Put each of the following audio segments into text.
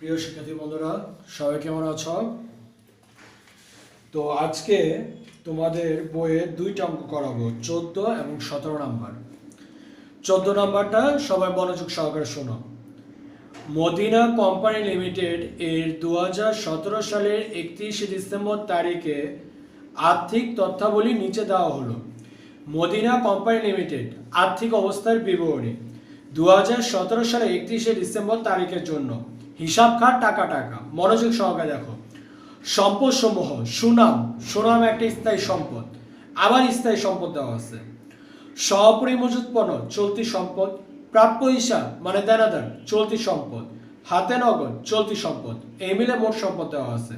প্রিয় শিক্ষার্থী বন্ধুরা, সবাই কেমন আছো? তো আজকে তোমাদের বইয়ে দুইটা অঙ্ক করাবো, 14 এবং 17 নাম্বার। 14 নাম্বারটা সবাই মনোযোগ সহকারে শোনো। মদিনা কোম্পানি লিমিটেড এর 2017 সালের 31 ডিসেম্বর তারিখে আর্থিক তথ্যাবলী নিচে দেওয়া হলো। মদিনা কোম্পানি লিমিটেড আর্থিক অবস্থার বিবরণী 2017 সালে 31 ডিসেম্বর তারিখের জন্য হিসাব খাত টাকা টাকা। মনোযোগ সহকারে দেখো। সম্পদ সমূহ সুনাম, সুনাম একটা স্থায়ী সম্পদ, আবার স্থায়ী সম্পদ দেওয়া আছে। সহপরিমজুত পণ্য চলতি সম্পদ, প্রাপ্য হিসাব মানে দেনাদার চলতি সম্পদ, হাতে নগদ চলতি সম্পদ, এই মিলে মোট সম্পদ দেওয়া আছে।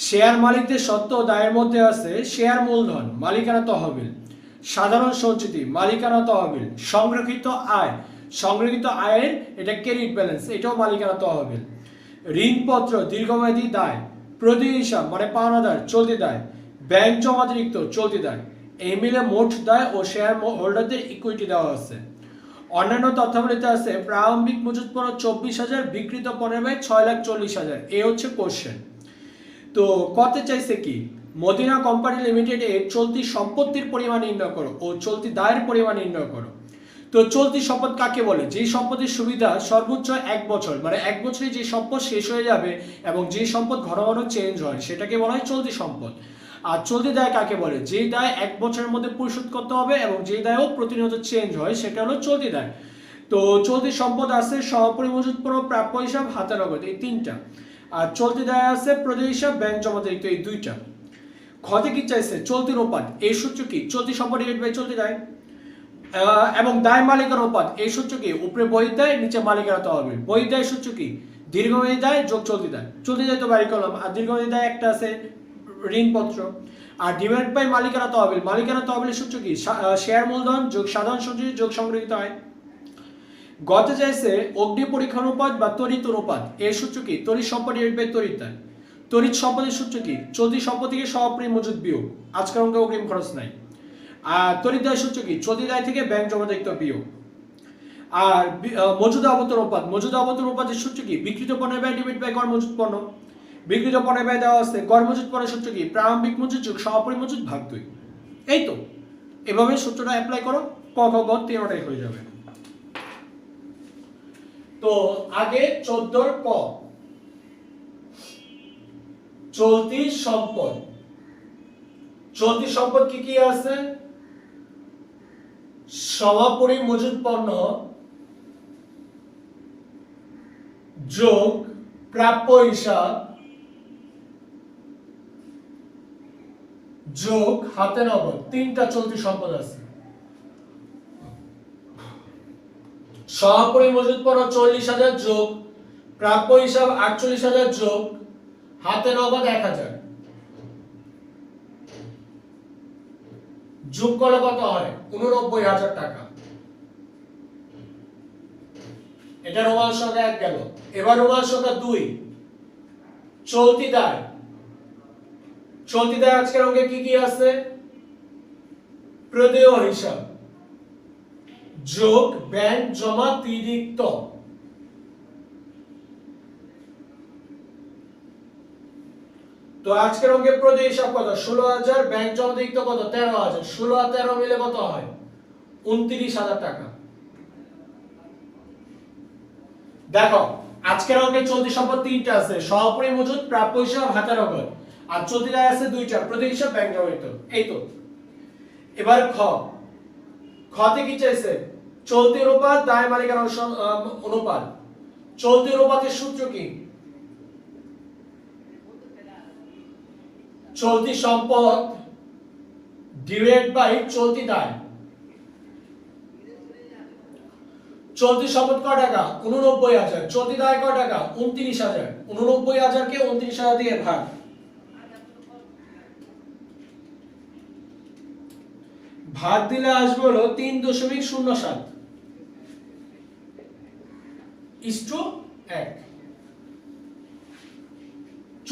শেয়ার মালিকদের সত্ত্ব ও দায়ের মধ্যে আছে শেয়ার মূলধন, মালিকানা তহবিল, সাধারণ সঞ্চিতি, মালিকানা তহবিল, সংরক্ষিত আয়, সংরক্ষিত আয়ের এটা ক্রেডিট ব্যালেন্স, এটাও মালিকানা তহবিল, ঋণপত্র দীর্ঘমেয়াদী দায়, প্রতি হিসাব মানে পাওনাদার চলতি দায়, ব্যাংক জমাতিরিক্ত চলতি দায়, এই মিলে মোট দায় ও শেয়ার হোল্ডারদের ইকুইটি দেওয়া আছে। অন্যান্য তথ্যাবলীতে আছে প্রারম্ভিক মজুত পণ্য 24,000, বিক্রিত পণ্যের ব্যয় 6,40,000। এ হচ্ছে কোশ্চেন। তো কত চাইছে কি, মদিনা কোম্পানি লিমিটেড এর চলতি সম্পত্তির পরিমাণ নির্ণয় করো ও চলতি দায়ের পরিমাণ নির্ণয় করো। তো চলতি সম্পদ কাকে বলে? যে সম্পদের সুবিধা সর্বোচ্চ 1 বছর, মানে 1 বছরে যে সম্পদ শেষ হয়ে যাবে এবং যে সম্পদ ঘন ঘন চেঞ্জ হয় সেটাকে বলা হয় চলতি সম্পদ। আর চলতি দায় কাকে বলে? যে দায় 1 বছরের মধ্যে পরিশোধ করতে হবে এবং যে দায়ও প্রতিনিয়ত চেঞ্জ হয় সেটা হলো চলতি দায়। তো চলতি সম্পদ আছে সহপরিমজুত পণ্য, প্রাপ্য হিসাব, হাতে নগদ, এই তিনটা। আর চলতি দায় আছে প্রতি হিসাব, ব্যাংক জমাতিরিক্ত, এই দুইটা। ক্ষতে কি চাইছে? চলতি অনুপাত, এই সূত্র কি? চলতি সম্পদ ডিভাইড বাই চলতি দায়। এবং দায় মালিকানা অনুপাত, এই সূত্র কি? উপরে বহির দায়, নিচে মালিকানা তহবিল। বহির দায় সূত্র কি? দীর্ঘমেয়াদী দায় যোগ চলতি দায়। চলতি দায় তো বাড়ি করলাম, আর দীর্ঘমেয়াদী দায় একটা আছে ঋণপত্র। আর ডিভাইড বাই মালিকানা তহবিল, মালিকানা তহবিলের সূত্র কি? শেয়ার মূলধন যোগ সাধারণ সঞ্চিতি যোগ সংগৃহীত আয়। গতে চাইছে অগ্নি পরীক্ষা অনুপাত বা তড়িৎ অনুপাত, এর সূত্র কি? তড়িৎ সম্পদ ডিভাইড বাই তড়িৎ দায়। তড়িৎ সম্পদের সূত্র কি? চলতি সম্পদ থেকে সহপরিমজুত বিয়োগ, আজকের অঙ্কে অগ্রিম খরচ নাই। আর তড়িৎ দায় সূত্র কি? চলতি দায় থেকে ব্যাংক জমাতিরিক্ত বিয়োগ। আর মজুদা আবর্তন অনুপাত, মজুদা আবর্তন অনুপাতের সূত্র কি? বিক্রিত পণ্যের ব্যয় ডিভাইড বাই গড় মজুত পণ্য। বিক্রিত পণ্যের ব্যয় দেওয়া আছে, গড় মজুত পণ্যের সূত্র কি? প্রারম্ভিক মজুত যোগ সহপরিমজুত ভাগ 2। এই তো, এভাবে সূত্রটা অ্যাপ্লাই করো, ক খ গ তিনটাই হয়ে যাবে। তো আগে 14 ক, চলতি সম্পদ। চলতি সম্পদ কি কি আছে? সহপরিমজুত পণ্য যোগ প্রাপ্য হিসাব যোগ হাতে নগদ, তিনটা চলতি সম্পদ আছে। সহপরিমজুত পণ্য 40,000 যোগ প্রাপ্য হিসাব 48,000 যোগ হাতে নগদ 1,000 যোগ করলে কত হয়? 89,000 টাকা। এটা রোমান সংখ্যা 1 গেল। এবার রোমান সংখ্যা 2, চলতি দায়। চলতি দায় আজকের অঙ্কে কি কি আছে? প্রদেয় হিসাব যোগ ব্যাংক জমাতিরিক্ত। তো আজকের অঙ্কে প্রদেয় হিসাব কত? 16,000, ব্যাংক জমাতিরিক্ত কত? 13,000। 16 আর 13 মিলে কত হয়? 29,000 টাকা। দেখো আজকের অঙ্কে চলতি সম্পদ তিনটা আছে, সহপরিমজুত, প্রাপ্য হিসাব, হাতে নগদ। আর চলতি দায় আছে দুইটা, প্রতি হিসাব, ব্যাংক জমাতিরিক্ত। এই তো। এবার খ, খতে কি চাইছে? চলতি অনুপাত, দায় মালিকানা অনুপাত। চলতি অনুপাতের সূত্র কি? চলতি সম্পদ ডিভাইড বাই চলতি দায়। চলতি সম্পদ কয় টাকা? 89,000। চলতি দায় কয় টাকা? 29,000। 89,000 কে 29,000 দিয়ে ভাগ। ভাগ দিলে আসবে হলো 3.07 ইস্টু 1।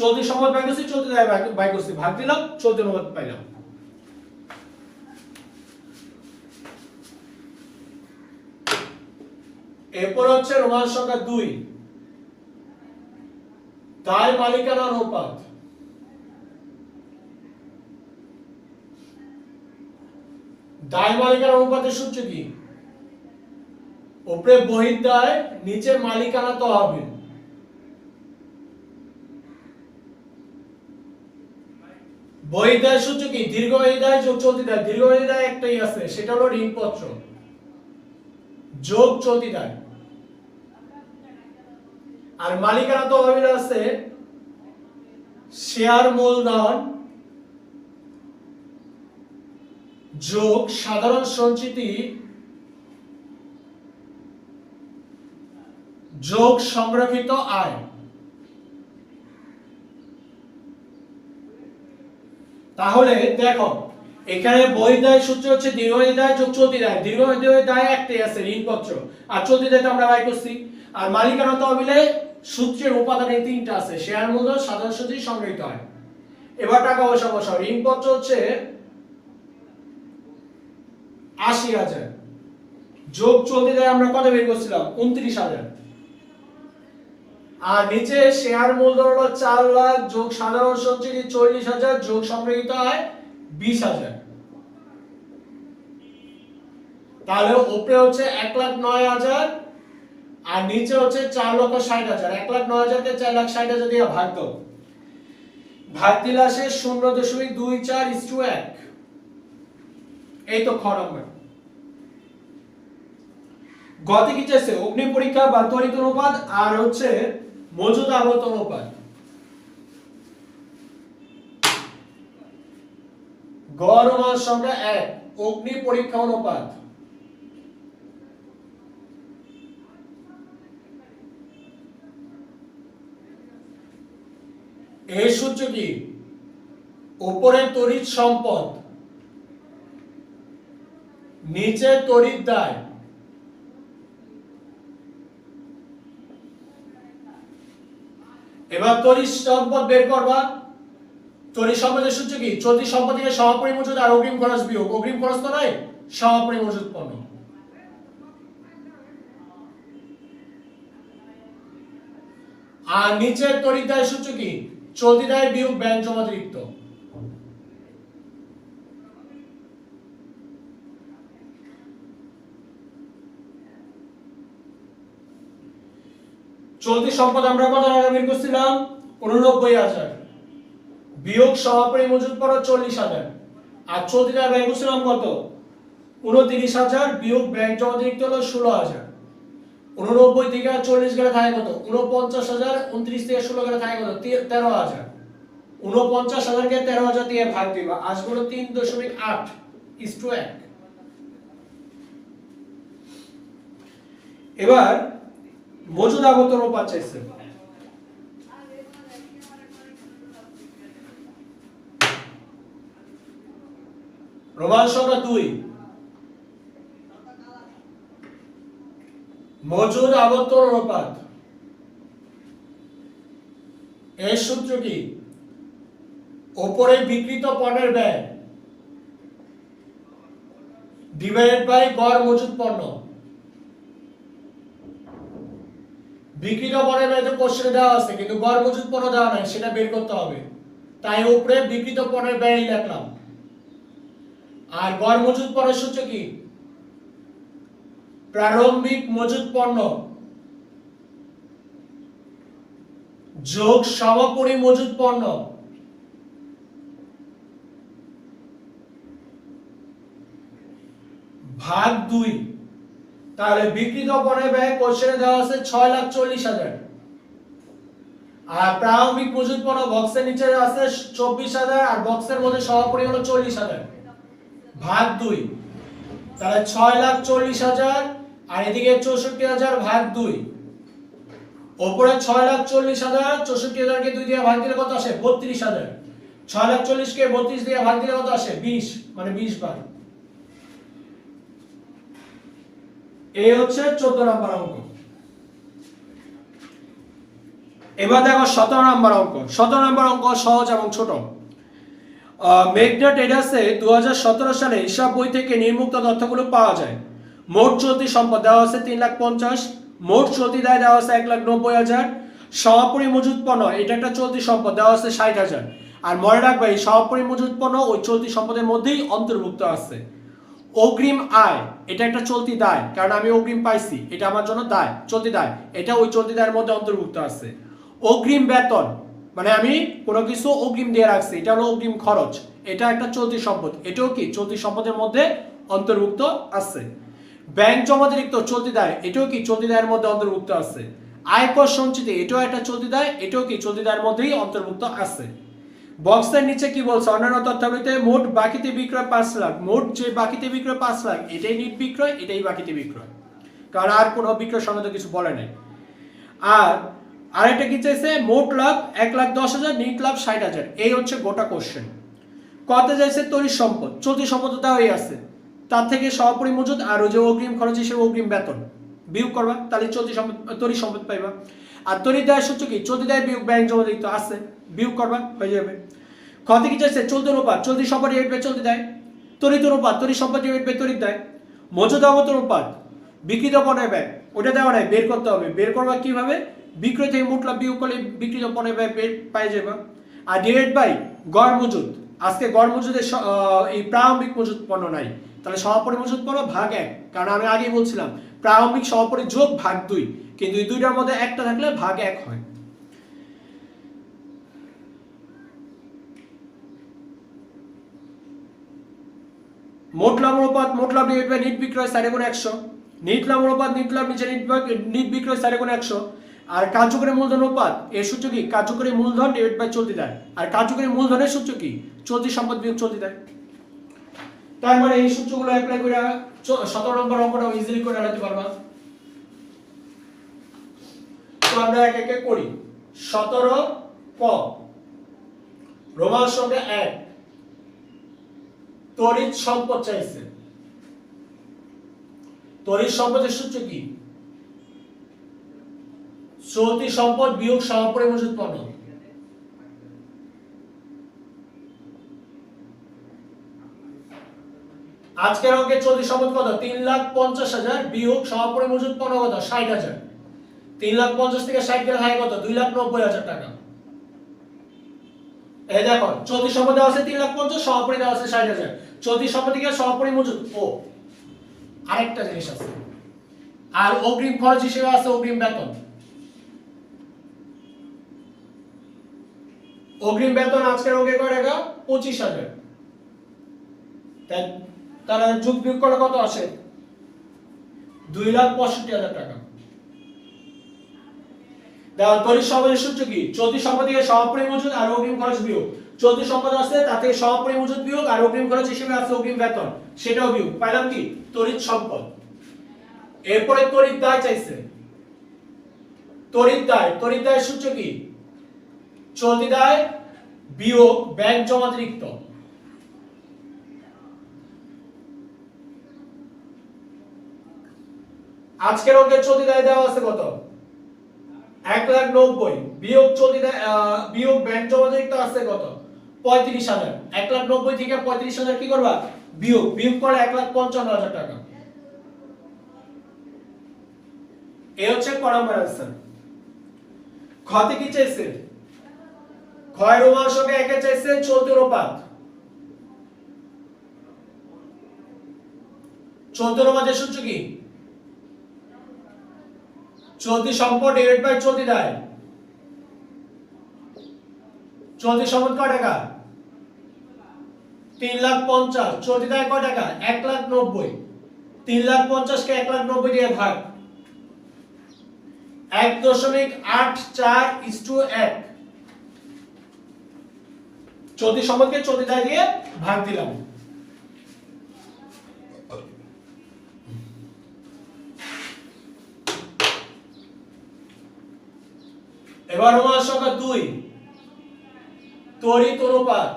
চলতি সম্পদ বাই করছি, চলতি দায় বাই করছি, ভাগ দিলাম, চলতি অনুপাত পাইলাম। এরপর হচ্ছে রোমান সংখ্যা 2, দায় মালিকানা অনুপাত। দায় মালিকানা অনুপাতের সূত্র কি? উপরে বহির্দায়, নিচে মালিকানা তহবিল। বহির্দায় সূত্র কি? দীর্ঘমেয়াদী দায় যোগ চলতি দায়। দীর্ঘমেয়াদী দায় একটাই আছে, সেটা হলো ঋণপত্র যোগ চলতি দায়। আর মালিকানা তহবিল আছে শেয়ার মূলধন যোগ সাধারণ সঞ্চিতি যোগ সংরক্ষিত আয়। তাহলে দেখো এখানে বহির্দায় সূত্র হচ্ছে দীর্ঘমেয়াদী দায় যোগ চলতি দায়। দীর্ঘমেয়াদী দায় একটাই আছে, ঋণপত্র, আর চলতি দায় তো আমরা বাই করছি। আর মালিকানা তহবিলে সূত্রের উপাদান এই তিনটা আছে, শেয়ার মূলধন, সাধারণ সঞ্চিতি, সংরক্ষিত আয়। এবার টাকা পয়সা বসাও। ঋণপত্র হচ্ছে ৮০,০০০ যোগ চলতি দায় আমরা কত বের করছিলাম? ২৯,০০০। আর নিচে শেয়ার মূলধন হলো ৪ লাখ যোগ সাধারণ সঞ্চিতি ৪০,০০০ যোগ সংরক্ষিত আয় ২০,০০০। তাহলে উপরে হচ্ছে ১,০৯,০০০ আর নিচে হচ্ছে ৪,৬০,০০০। ১,০৯,০০০ কে ৪,৬০,০০০ দিয়ে ভাগ দাও। ভাগ দিলে আসে ০.২৪:১। এই তো খ নম্বর। গতে কি চাইছে? অগ্নি পরীক্ষা বা ত্বরিত অনুপাত আর হচ্ছে মজুদ আবর্তন অনুপাত। গড় মান সংখ্যা ১, অগ্নি পরীক্ষা অনুপাত। এর সূত্র কি? উপরে তড়িৎ সম্পদ, নিচে তড়িৎ দায়। এবার তড়িৎ সম্পদ বের করবা। তড়িৎ সম্পদের সূত্র কি? চলতি সম্পদ থেকে সমাপনী মজুদ আর অগ্রিম খরচ বিয়োগ। অগ্রিম খরচ তো নাই, সমাপনী মজুদ পণ্য। আর নিচে তড়িৎ দায়ের সূত্র কি? চলতি দায় বিয়োগ ব্যাংক জমাতিরিক্ত। চলতি সম্পদ আমরা কত টাকা বের করছিলাম? ৮৯,০০০ বিয়োগ সমাপনী মজুদ পড়ো ৪০,০০০। আর চলতি দায় ব্যয় করছিলাম কত? ২৯,০০০ বিয়োগ ব্যাংক জমাতিরিক্ত হলো ১৬,০০০। ৮৯ থেকে ৪০ গেলে থাকে কত? ৪৯,০০০। ২৯ থেকে ১৬ গেলে থাকে কত? ১৩,০০০। ৪৯,০০০ কে ১৩,০০০ দিয়ে ভাগ দিবা, আসবে হলো ৩.৮:১। এবার মজুদ আবর্তন অনুপাত চাইছে। রোমান সংখ্যা ২, মজুদ আবর্তন অনুপাত। এর সূত্র কি? উপরে বিক্রিত পণ্যের ব্যয় ডিভাইডেড বাই গড় মজুদ পণ্য। বিক্রিত পণ্যের ব্যয় তো কোশ্চেনে দেওয়া আছে, কিন্তু গড় মজুদ পণ্য দেওয়া নাই, সেটা বের করতে হবে। তাই উপরে বিক্রিত পণ্যের ব্যয় লিখলাম। আর গড় মজুদ পণ্যের সূত্র কি? প্রারম্ভিক মজুদ পণ্য যোগ সমাপনী মজুদ পণ্য ভাগ ২। তাহলে বিক্রিত পণ্যের ব্যয় কোশ্চেনে দেওয়া আছে ৬,৪০,০০০। আর প্রারম্ভিক মজুদ পণ্য বক্সের নিচে আছে ২৪,০০০ আর বক্সের মধ্যে সমাপনী হলো ৪০,০০০ ভাগ ২। তাহলে ৬,৪০,০০০ আর এদিকে ৬৪,০০০ ভাগ ২। উপরে ৬,৪০,০০০, ৬৪,০০০ কে ২ দিয়ে ভাগ দিলে কত আসে? ৩২,০০০। ৬,৪০,০০০ কে ৩২ দিয়ে ভাগ দিলে কত আসে? ২০, মানে ২০ বার। এই হচ্ছে ১৪ নম্বর অঙ্ক। এবার দেখো ১৭ নম্বর অঙ্ক। ১৭ নম্বর অঙ্ক সহজ এবং ছোট। মেঘনা ট্রেডার্সে ২০১৭ সালে হিসাব বই থেকে নির্মুক্ত তথ্যগুলো পাওয়া যায়। মোট চলতি সম্পদ দেওয়া আছে ৩,৫০,০০০, মোট চলতি দায় দেওয়া আছে ১,৯০,০০০, সমাপরি মজুত পণ্য এটা একটা চলতি সম্পদ, দেওয়া আছে ৬০,০০০। আর মনে রাখবে এই সমাপরি মজুত পণ্য ওই চলতি সম্পদের মধ্যেই অন্তর্ভুক্ত আছে। অগ্রিম আয় এটা একটা চলতি দায়, কারণ আমি অগ্রিম পাইছি, এটা আমার জন্য দায়, চলতি দায়, এটা ওই চলতি দায়ের মধ্যে অন্তর্ভুক্ত আছে। অগ্রিম বেতন মানে আমি কোনো কিছু অগ্রিম দিয়ে রাখছি, এটা হলো অগ্রিম খরচ, এটা একটা চলতি সম্পদ, এটাও কি চলতি সম্পদের মধ্যে অন্তর্ভুক্ত আছে। ব্যাংক জমাতিরিক্ত চলতি দায়, এটাও কি চলতি দায়ের মধ্যে অন্তর্ভুক্ত আছে। আয়কর সঞ্চিতি এটাও একটা চলতি দায়, এটাও কি চলতি দায়ের মধ্যেই অন্তর্ভুক্ত আছে। বক্সের নিচে কি বলছে, অন্যান্য তথ্যাবলীতে মোট বাকিতে বিক্রয় ৫ লাখ, মোট যে বাকিতে বিক্রয় ৫ লাখ এটাই নিট বিক্রয়, এটাই বাকিতে বিক্রয়, কারণ আর কোনো বিক্রয় সংক্রান্ত কিছু বলে নাই। আর আরেকটা কি চাইছে, মোট লাভ ১,১০,০০০, নিট লাভ ৬০,০০০। এই হচ্ছে গোটা কোশ্চেন। কত চাইছে তড়িৎ সম্পদ, চলতি সম্পদ দেওয়াই আছে, তার থেকে সমাপরি মজুদ আর ওই যে অগ্রিম খরচ হিসেবে অগ্রিম বেতন বিয়োগ করবা, তাহলে চলতি সম্পদ তড়িৎ সম্পদ পাইবা। আর তড়িৎ দায়ের সূত্র কি, চলতি দায় বিয়োগ ব্যাংক জমাতিরিক্ত আছে, বিয়োগ করবা হয়ে যাবে। ক্ষতি কি চাইছে, চলতি অনুপাত চলতি সম্পদ ডিভাইড বাই চলতি দায়, তড়িৎ অনুপাত তড়িৎ সম্পদ ডিভাইড বাই তড়িৎ দায়, মজুদ অবত অনুপাত বিক্রিত পণ্যের ব্যয়, ওটা দেওয়া নাই, বের করতে হবে। বের করবা কিভাবে, বিক্রয় থেকে মোট লাভ বিয়োগ করলে বিক্রিত পণ্যের ব্যয় পাই যাবা। আর ডিভাইড বাই গড় মজুদ, আজকে গড় মজুদের এই প্রারম্ভিক মজুদ পণ্য নাই, তাহলে সমাপরি মজুদ পণ্য ভাগ ১, কারণ আমি আগেই বলছিলাম প্রারম্ভিক সমাপরি যোগ ভাগ ২, কিন্তু এই দুইটার মধ্যে একটা থাকলে ভাগ ১ হয়। মোট লাভ অনুপাত মোট লাভ ডিভাইড বাই নিট বিক্রয় 4/100, নিট লাভ অনুপাত নিট লাভ নিচে নিট বিক্রয় 4/100। আর কার্যকরী মূলধন অনুপাত এর সূত্র কি, কার্যকরী মূলধন ডিভাইড বাই চলতি দায়। আর কার্যকরী মূলধনের সূত্র কি, চলতি সম্পদ বিয়োগ চলতি দায়। তার মানে এই সূত্রগুলো অ্যাপ্লাই করে 17 নম্বর অঙ্কটা ইজিলি করে আনতে পারবা। তো আমরা এক এক করি। 17 ক রোমান সংখ্যা 1, তড়িৎ সম্পদ চাইছে। তড়িৎ সম্পদের সূত্র কি, চলতি সম্পদ বিয়োগ সমাপরি মজুদ পণ্য। আজকের অঙ্কে চলতি সম্পদ কত, 3,50,000 বিয়োগ সমাপরি মজুদ পণ্য কত, 60,000। 3,50,000 থেকে 60 গেলে হয় কত, 2,90,000 টাকা। এই দেখো চলতি সম্পদ দেওয়া আছে 3,50,000, সমাপরি দেওয়া আছে 60,000। চলতি সম্পদ থেকে সমাপরি মজুদ, ও আরেকটা জিনিস আছে, আর অগ্রিম খরচ হিসেবে আছে অগ্রিম বেতন। অগ্রিম বেতন আজকের অঙ্কে কয় টাকা, 25,000। তাহলে যোগ বিয়োগ করলে কত আসে, 2,65,000 টাকা। দেখো তড়িৎ সম্পদের সূত্র কি, চলতি সম্পদ থেকে সমাপরি মজুদ আর অগ্রিম খরচ বিয়োগ। চলতি সম্পদ আছে তাতে সমাপরি মজুদ বিয়োগ আর অগ্রিম খরচ হিসেবে আছে অগ্রিম বেতন, সেটাও বিয়োগ, পাইলাম কি তড়িৎ সম্পদ। এরপরে তড়িৎ দায় চাইছে। তড়িৎ দায়ের সূত্র কি, চলতি দায় বিয়োগ ব্যাংক জমাতিরিক্ত। আজকের অঙ্কের চলতি দায় দেওয়া আছে কত, 1,90,000 বিয়োগ চলতি দায় বিয়োগ ব্যাংক জমাতিরিক্ত আছে কত, 35,000। 1,90,000 থেকে 35,000 কি করবা, বিয়োগ করে 1,55,000 টাকা। এই হচ্ছে ক নাম্বার आंसर। ক্ষতি কি চাইছে, ক্ষয় রোমান সংখ্যা 1 এ চাইছে চলতি অনুপাত। চলতি অনুপাতের সূত্র কি, চলতি সম্পদ ডিভাইড বাই চলতি দায়। চলতি সম্পদ কয় টাকা, 3,50,000। চলতি দায় কয় টাকা, 1,90,000। 3,50,000 কে 1,90,000 দিয়ে ভাগ, 1.84:1। চলতি সম্পদকে চলতি দায় দিয়ে ভাগ দিলাম। এবার রোমান সংখ্যা 2, তড়িৎ অনুপাত।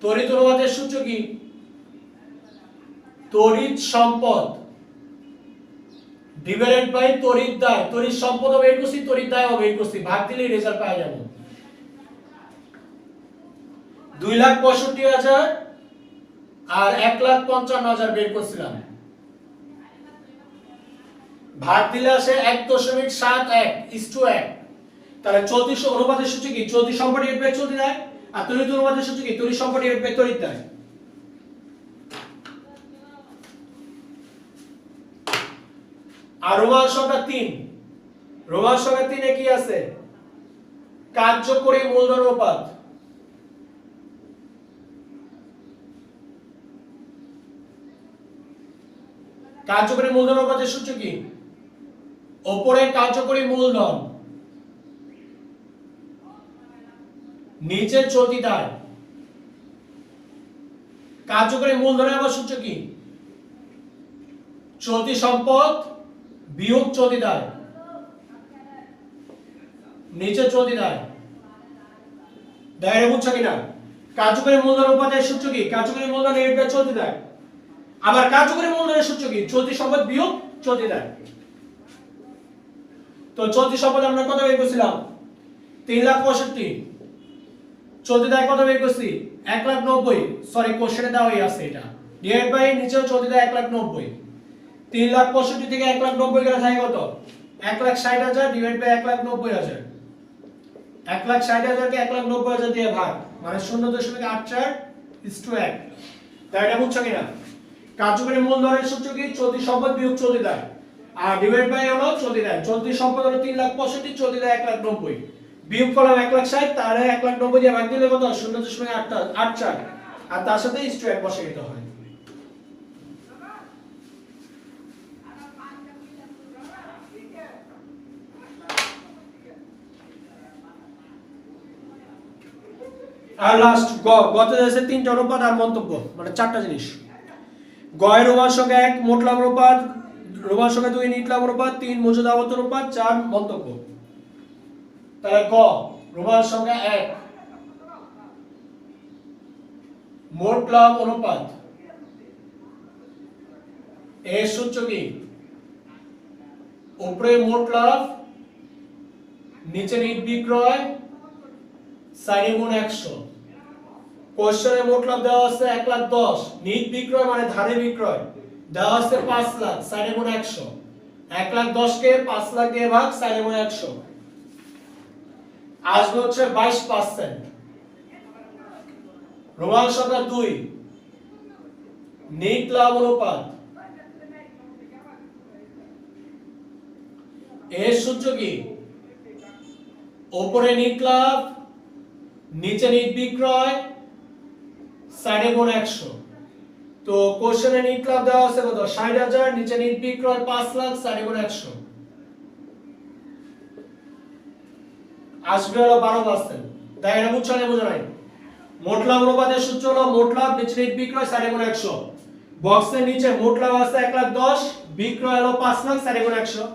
তড়িৎ অনুপাতের সূত্র কি, তড়িৎ সম্পদ ডিভাইডেড বাই তড়িৎ দায়। তড়িৎ সম্পদ হবে 21, তড়িৎ দায় হবে 21, ভাগ দিলেই রেজাল্ট পাওয়া যাবে। 2,65,000 আর 1,55,000 বের করছিলাম। ভাগ দিলে আসে 1.71:1। তাহলে চলতি অনুপাতের সূত্র কি? চলতি সম্পদ ডিভাইড বাই চলতি দেয়। আর তড়িৎ অনুপাতের সূত্র কি? তড়িৎ সম্পদ ডিভাইড বাই তড়িৎ দেয়। আর রোমান সংখ্যা 3, রোমান সংখ্যা 3 এ কি আছে? কার্যকরী মূলধন অনুপাত। কার্যকরী মূলধন অনুপাতের সূত্র কি? উপরে কার্যকরী মূলধন, নিচে চলতি দায়। কার্যকরী মূলধনের আবার সূত্র কি? চলতি সম্পদ বিয়োগ চলতি দায়, নিচে চলতি দায়। দায়রে বুঝছো কিনা? কার্যকরী মূলধন অনুপাতের সূত্র কি? কার্যকরী মূলধন ডিভাইড বাই চলতি দায়। আবার কার্যকরী মূলধনের সূত্র কি? চলতি সম্পদ বিয়োগ চলতি দায়। তো চলতি সম্পদ আমরা কত বের করছিলাম? 3,65,000। চলতি দায় কত বের করছি? 1,90,000। সরি, কোশ্চেনে দেওয়া আছে এটা। ডিভাইড বাই নিচেও চলতি দায় 1,90,000। 3,65,000 থেকে 1,90,000 গেলে থাকে কত? 1,60,000 ডিভাইড বাই 1,90,000। 1,60,000 কে 1,90,000 দিয়ে ভাগ, মানে 0.84:1। তাই এটা বুঝছো কিনা? কার্যকরী মূলধনের সূত্র কি? চলতি সম্পদ বিয়োগ চলতি দায়। আর ডিভাইড বাই হলো চলতি দায়। চলতি সম্পদ হলো 3,65,000, চলতি দায় 1,90,000। বিয়োগ করলাম 1,60,000, তাহলে 1,90,000 দিয়ে ভাগ দিলে কত? 0.84। আর তার সাথে *1 বসে দিতে হয়। আর লাস্ট গতে আছে 3টা অনুপাত আর মন্তব্য, মানে 4টা জিনিস। গয়ের রোমান সংখ্যা 1 মোট লাভ অনুপাত, রোমান সংখ্যা 2 নিট লাভ অনুপাত, 3 মজুদ আবর্তন অনুপাত, 4 মন্তব্য। তাহলে গ রোমান সংখ্যা 1 মোট লাভ অনুপাত এর সূত্র কি? উপরে মোট লাভ, নিচে নিট বিক্রয়, সাইডে গুণ 100। কোশ্চেনে মোট লাভ দেওয়া আছে 1,10,000, নিট বিক্রয় মানে ধারে বিক্রয় দেওয়া আছে 5 লাখ, সাইডে গুণ 100। 1,10,000 কে 5 লাখ দিয়ে ভাগ, সাইডে গুণ 100। আসবে হচ্ছে 22%। রোমান সংখ্যা 2 নিট লাভ অনুপাত এর সূত্র কি? উপরে নিট লাভ, নিচে নিট বিক্রয়, সাইডে গুণ 100। তো কোশ্চেনে নিট লাভ দেওয়া আছে কত? 60,000, নিচে নিট বিক্রয় 5 লাখ, সাইডে গুণ 100। আসবে হলো 12%। তাই এটা বুঝছো না? বুঝো নাই? মোট লাভ অনুপাতের সূত্র হলো মোট লাভ, নিচে নিট বিক্রয়, সাইডে গুণ 100। বক্সের নিচে মোট লাভ আছে 1,10,000, বিক্রয় হলো 5 লাখ, সাইডে গুণ 100।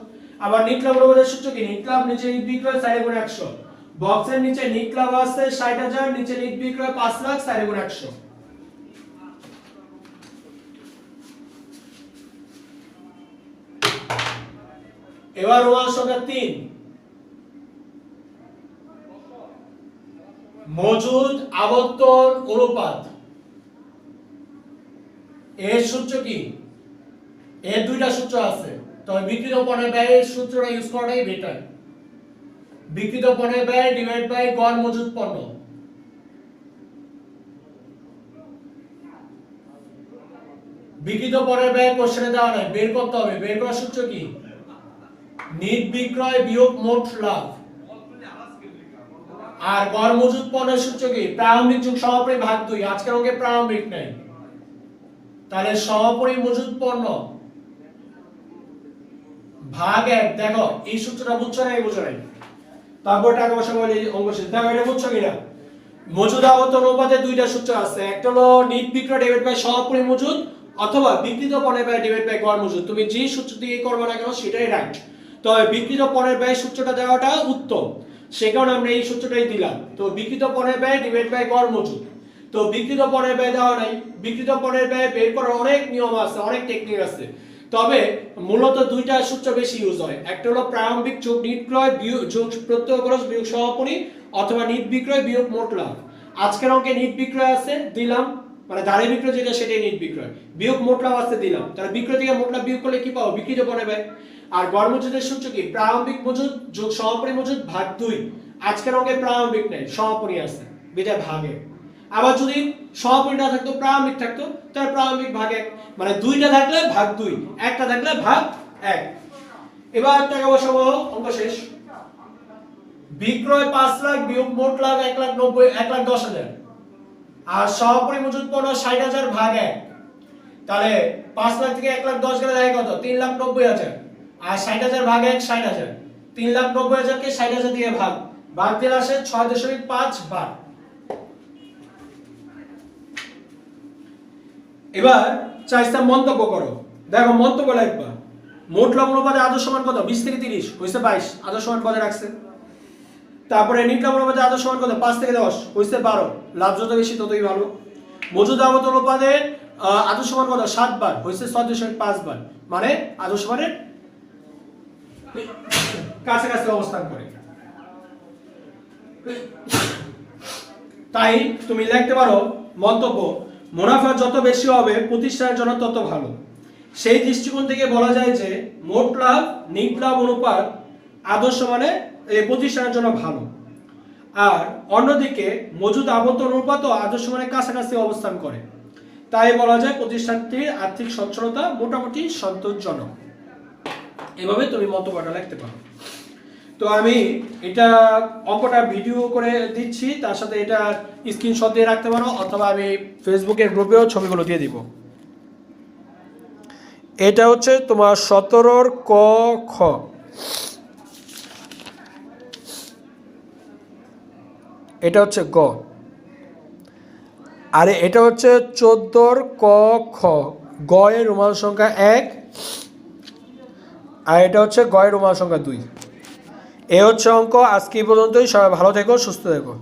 আবার নিট লাভ অনুপাতের সূত্র কি? নিট লাভ, নিচে নিট বিক্রয়, সাইডে গুণ 100। বক্সের নিচে নিট লাভ আছে 60,000, নিচে নিট বিক্রয় 5 লাখ, সাইডে গুণ 100। এবার রোমান সংখ্যা 3 মজুদ আবর্তন অনুপাত এর সূত্র কি? এর দুইটা সূত্র আছে, তবে বিক্রিত পণ্যের ব্যয়ের সূত্রটা ইউজ করাটাই বেটার। বিক্রিত পণ্যের ব্যয় ডিভাইড বাই গড় মজুদ পণ্য। বিক্রিত পণ্যের ব্যয় কোশ্চেনে দেওয়া নাই, বের করতে হবে। বের করার সূত্র কি? নিট বিক্রয় বিয়োগ মোট লাভ। আর গড় মজুদ পণ্যের সূত্র কি? প্রারম্ভিক যোগ সমাপনী ভাগ 2। আজকের অঙ্কে প্রারম্ভিক নাই, তাহলে সমাপনী মজুদ পণ্য ভাগ 1। দেখো এই সূত্রটা বুঝছো না? বুঝো নাই? তারপর টাকা পয়সা বলে অঙ্ক শেষ। দেখো এটা বুঝছো কিনা? মজুদ আবর্তন অনুপাতে দুইটা সূত্র আছে, একটা হলো নিট বিক্রয় ডিভাইড বাই সমাপনী মজুদ, অথবা বিক্রিত পণ্যের ব্যয় ডিভাইড বাই গড় মজুদ। তুমি যে সূত্র দিয়ে করবে না কেন সেটাই রাইট। তবে বিক্রিত পণ্যের ব্যয় সূত্রটা দেওয়াটা উত্তম, সে কারণে আমরা এই সূত্রটাই দিলাম। তো বিক্রিত পণ্যের ব্যয় ডিভাইড বাই গড় মজুদ। তো বিক্রিত পণ্যের ব্যয় দেওয়া নাই, বিক্রিত পণ্যের ব্যয় বের করার অনেক নিয়ম আছে, অনেক টেকনিক আছে। তবে মূলত দুইটা সূত্র বেশি ইউজ হয়, একটা হলো প্রারম্ভিক যোগ নিট ক্রয় বিয়োগ যোগ প্রত্যয় খরচ বিয়োগ সমাপনী, অথবা নিট বিক্রয় বিয়োগ মোট লাভ। আজকের অঙ্কে নিট বিক্রয় আছে, দিলাম। মানে ধারে বিক্রয় যেটা সেটাই নিট বিক্রয়, বিয়োগ মোট লাভ আসতে দিলাম, তাহলে বিক্রয় থেকে মোট লাভ বিয়োগ করলে কি পাবো, বিক্রিত পড়বে। আর গড় মজুদের সূত্র কি, প্রারম্ভিক মজুদ যোগ সমাপনী মজুদ ভাগ 2। আজকের অঙ্কে প্রারম্ভিক নেই, সমাপনী আছে, বিটা ভাগে। আবার যদি সমাপনী না থাকতো প্রারম্ভিক থাকতো, তাহলে প্রারম্ভিক ভাগ 1, মানে 2টা থাকলে ভাগ 2, একটা থাকলে ভাগ 1। এবার টাকা বসাবো, অঙ্ক শেষ। বিক্রয় 5 লাখ বিয়োগ মোট লাভ 1,10,000 আর সমাপনী মজুদ পড়লো 60,000 ভাগ 1। তাহলে 5 লাখ থেকে 1,10,000 গেলে থাকে কত, 3,90,000। আর 60,000 ভাগ 1 60,000, 3,90,000 কে 60,000 দিয়ে ভাগ দিলে আসে 6.5 বার। এবার চাইস্তা মন্তব্য করো, দেখো মন্তব্য লিখবা। মোট লাভ অনুপাতে আদর্শ মান কত, 20 থেকে 30 হইছে 22, আদর্শ মান কত রাখছে। তারপরে নিট লাভ অনুপাতে আদর্শ মান কত, 5 থেকে 10 হইছে 12, লাভ যত বেশি ততই ভালো। মজুদ আবত অনুপাতে আদর্শ মান কত, 7 বার হইছে 6.5 বার, মানে আদর্শ মানের কাছাকাছি অবস্থান করে। তাই তুমি লিখতে পারো মন্তব্য, মুনাফা যত বেশি হবে প্রতিষ্ঠানের জন্য তত ভালো। সেই দৃষ্টিকোণ থেকে বলা যায় যে মোট লাভ নিট লাভ অনুপাত আদর্শ মানে এই প্রতিষ্ঠানের জন্য ভালো। আর অন্যদিকে মজুদ আবর্তন অনুপাতও আদর্শ মানে কাছাকাছি অবস্থান করে। তাই বলা যায় প্রতিষ্ঠানটির আর্থিক সচ্ছলতা মোটামুটি সন্তোষজনক। এভাবে তুমি মন্তব্যটা লিখতে পারো। তো আমি এটা অঙ্কটা ভিডিও করে দিচ্ছি, তার সাথে এটা স্ক্রিনশট দিয়ে রাখতে পারো, অথবা আমি ফেসবুকের গ্রুপেও ছবিগুলো দিয়ে দিব। এটা হচ্ছে তোমার 17 ক খ। এটা হচ্ছে গ, আর এটা হচ্ছে 14 ক খ। গ এর রোমান সংখ্যা 1, আর এটা হচ্ছে গ এর রোমান সংখ্যা 2। এ হচ্ছে অঙ্ক। আজকে এই পর্যন্তই। সবাই ভালো থেকো, সুস্থ থেকো।